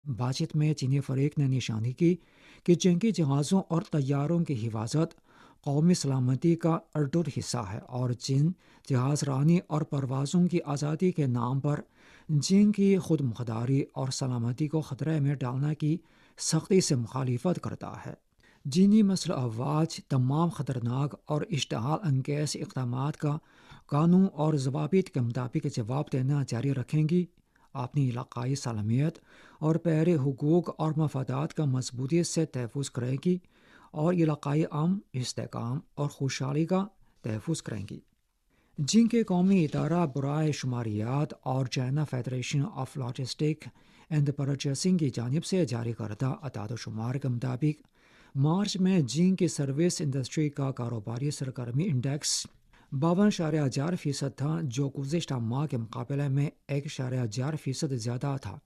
बातचीत में चीनी फरीक ने निशानी की कि जंगी जहाज़ों और तैयारों की हिफाजत कौमी सलामती का अटूट हिस्सा है और चीन जहाज़ रानी और परवाज़ों की आज़ादी के नाम पर चीन की खुद मुख्तारी और सलामती को ख़तरे में डालने की सख्ती से मुखालिफत करता है। चीनी मसल अफवाज तमाम ख़तरनाक और इश्तहाल अंगेज़ इक़दामात का कानून और ज़वाबित के मुताबिक जवाब देना जारी रखेंगी, अपनी इलाक़ाई सलामियत और पैरे हुकूक और मफादात का मजबूती से तहफ़्फ़ुज़ करेगी और इलाक़ाई अमन, इस्तेहकाम और खुशहाली का तहफ़्फ़ुज़ करेंगी। चीन के कौमी इदारा बराए शुमारियात और China federation of logistic and purchasing की जानिब से जारी करदा अदाद शुमार के मुताबिक मार्च में चीन की सर्विस इंडस्ट्री का कारोबारी सरगर्मी इंडेक्स 52.4% था, जो गुज़िश्ता माह के मुकाबले में 1.4% ज़्यादा था।